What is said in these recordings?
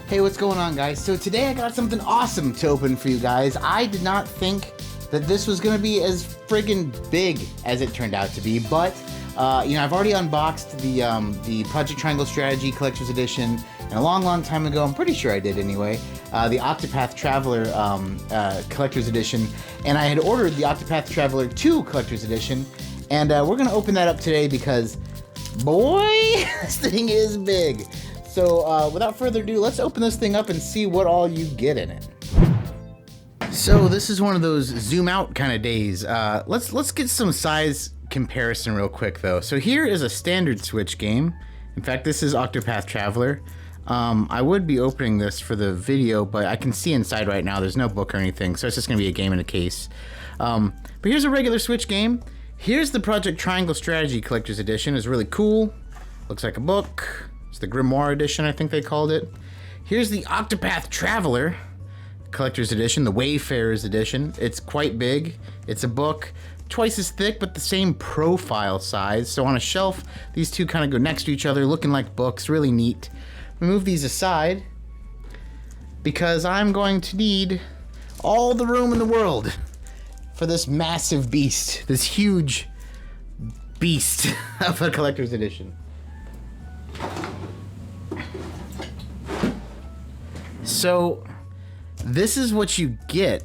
Hey, what's going on, guys? So today I got something awesome to open for you guys. I did not think that this was gonna be as friggin' big as it turned out to be, but I've already unboxed the Project Triangle Strategy Collector's Edition, and a long time ago, I'm pretty sure I did anyway, the Octopath Traveler Collector's Edition, and I had ordered the Octopath Traveler 2 Collector's Edition, and we're gonna open that up today because, boy, this thing is big. So without further ado, let's open this thing up and see what all you get in it. So this is one of those zoom out kind of days. Let's get some size comparison real quick though. So here is a standard Switch game. In fact, this is Octopath Traveler. I would be opening this for the video, but I can see inside right now. There's no book or anything, so it's just gonna be a game in a case. But here's a regular Switch game. Here's the Project Triangle Strategy Collector's Edition. It's really cool. Looks like a book. It's the Grimoire Edition, I think they called it. Here's the Octopath Traveler Collector's Edition, the Wayfarer's Edition. It's quite big. It's a book, twice as thick, but the same profile size. So on a shelf, these two kind of go next to each other, looking like books. Really neat. Move these aside because I'm going to need all the room in the world for this massive beast, this huge beast of a collector's edition. So this is what you get.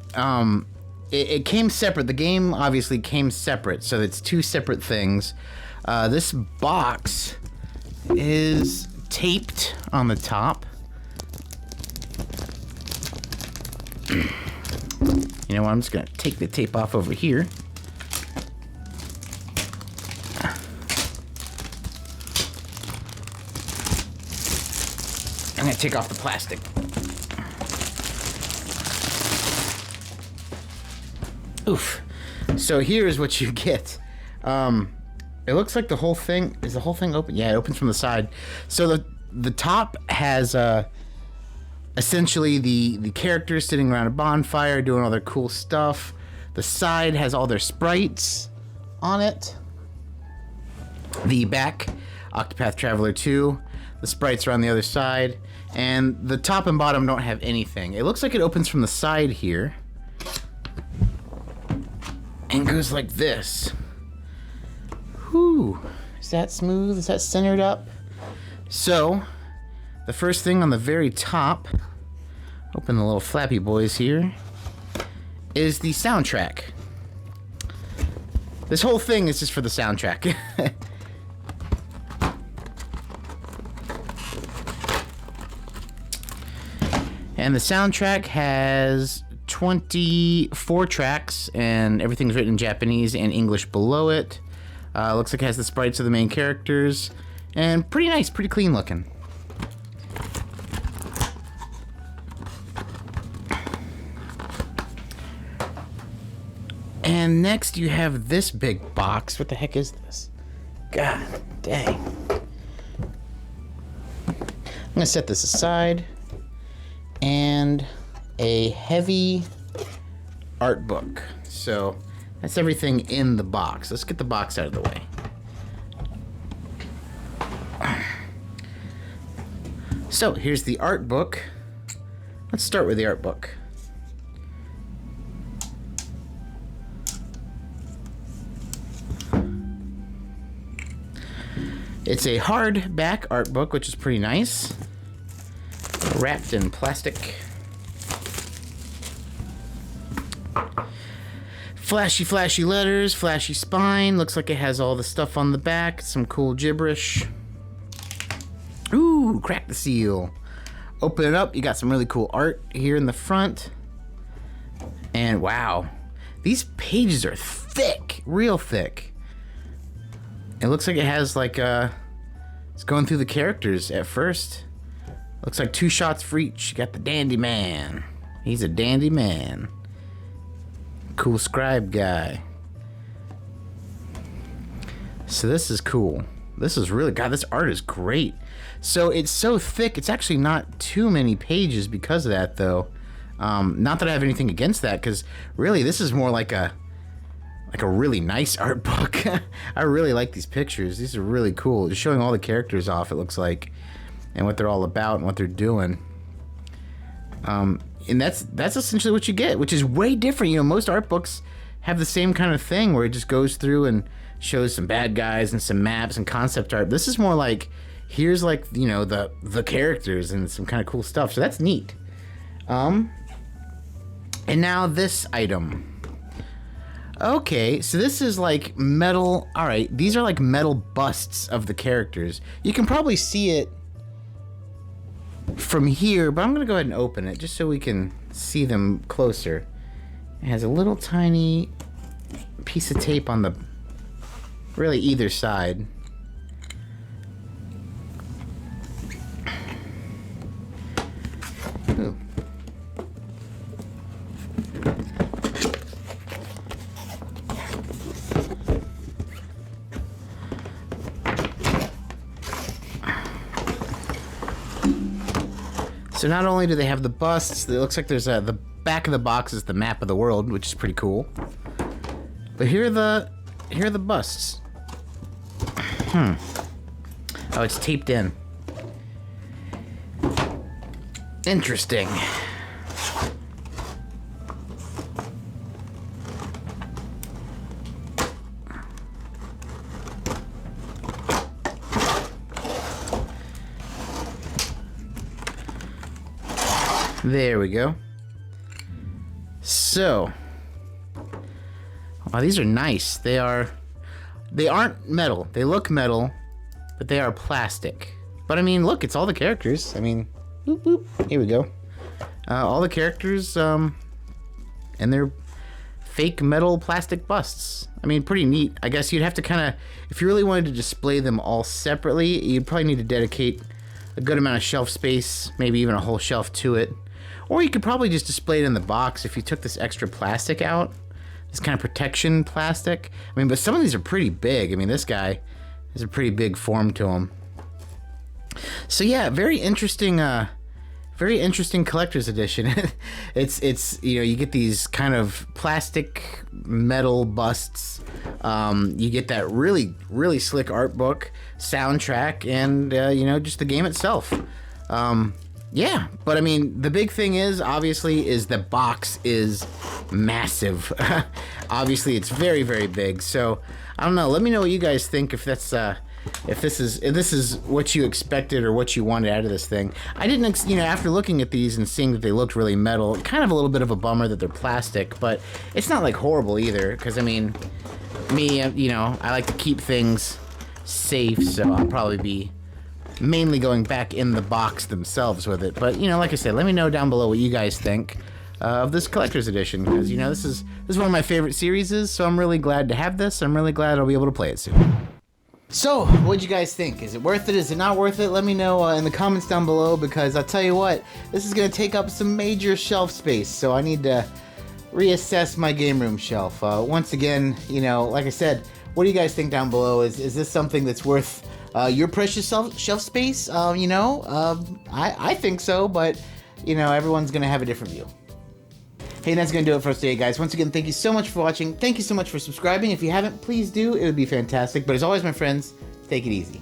It came separate. The game obviously came separate, so it's two separate things. This box is taped on the top. You know what? I'm just gonna take the tape off over here. I'm gonna take off the plastic. Oof. So here's what you get. It looks like the whole thing, is the whole thing open? Yeah, it opens from the side. So the top has essentially the characters sitting around a bonfire doing all their cool stuff. The side has all their sprites on it. The back, Octopath Traveler 2. The sprites are on the other side. And the top and bottom don't have anything. It looks like it opens from the side here. And goes like this. Whew. Is that smooth? Is that centered up? So, the first thing on the very top, open the little flappy boys here, is the soundtrack. This whole thing is just for the soundtrack. And the soundtrack has 24 tracks, and everything's written in Japanese and English below it. Looks like it has the sprites of the main characters, and pretty nice, pretty clean looking. And next you have this big box. What the heck is this? God dang. I'm gonna set this aside. And a heavy art book. So that's everything in the box. Let's get the box out of the way. So here's the art book. Let's start with the art book. It's a hardback art book, which is pretty nice. Wrapped in plastic. Flashy letters, flashy spine. Looks like it has all the stuff on the back. Some cool gibberish. Ooh, crack the seal. Open it up. You got some really cool art here in the front. And wow, these pages are thick, real thick. It looks like it has like it's going through the characters at first. Looks like 2 shots for each. You got the dandy man. He's a dandy man. Cool scribe guy. So this is cool. This is really, God, this art is great. So it's so thick, it's actually not too many pages because of that though. Not that I have anything against that, because really this is more like a really nice art book. I really like these pictures. These are really cool. Just showing all the characters off, it looks like, and what they're all about and what they're doing. And that's essentially what you get, which is way different. You know, most art books have the same kind of thing where it just goes through and shows some bad guys and some maps and concept art. This is more like, here's like, you know, the characters and some kind of cool stuff. So that's neat. And now this item. Okay, so this is like metal. All right, these are like metal busts of the characters. You can probably see it from here, but I'm gonna go ahead and open it just so we can see them closer. It has a little tiny piece of tape on the really either side. Ooh. So not only do they have the busts, it looks like there's the back of the box is the map of the world, which is pretty cool. But here are the busts. Oh, it's taped in. Interesting. There we go. So, wow, these are nice. They aren't metal. They look metal, but they are plastic. But I mean, look, it's all the characters. I mean, boop, boop. Here we go. All the characters, and they're fake metal plastic busts. I mean, pretty neat. I guess you'd have to kind of, if you really wanted to display them all separately, you'd probably need to dedicate a good amount of shelf space, maybe even a whole shelf to it. Or you could probably just display it in the box if you took this extra plastic out. This kind of protection plastic. I mean, but some of these are pretty big. I mean, this guy has a pretty big form to him. So yeah, very interesting collector's edition. it's you know, you get these kind of plastic metal busts. You get that really slick art book, soundtrack, and you know, just the game itself. Yeah, but I mean, the big thing is, obviously, is the box is massive. Obviously, it's very, very big. So, I don't know. Let me know what you guys think, if that's, if this is what you expected or what you wanted out of this thing. I didn't, you know, after looking at these and seeing that they looked really metal, kind of a little bit of a bummer that they're plastic, but it's not like horrible either. Because I mean, me, you know, I like to keep things safe, so I'll probably be mainly going back in the box themselves with it. But, you know, like I said, let me know down below what you guys think of this collector's edition, because, you know, this is one of my favorite series, so I'm really glad to have this. I'm really glad I'll be able to play it soon. So, what'd you guys think? Is it worth it? Is it not worth it? Let me know in the comments down below, because I'll tell you what, this is going to take up some major shelf space, so I need to reassess my game room shelf. Once again, you know, like I said, what do you guys think down below? Is this something that's worth your precious shelf space? You know, I think so, but, you know, everyone's going to have a different view. Hey, and that's going to do it for us today, guys. Once again, thank you so much for watching. Thank you so much for subscribing. If you haven't, please do. It would be fantastic. But as always, my friends, take it easy.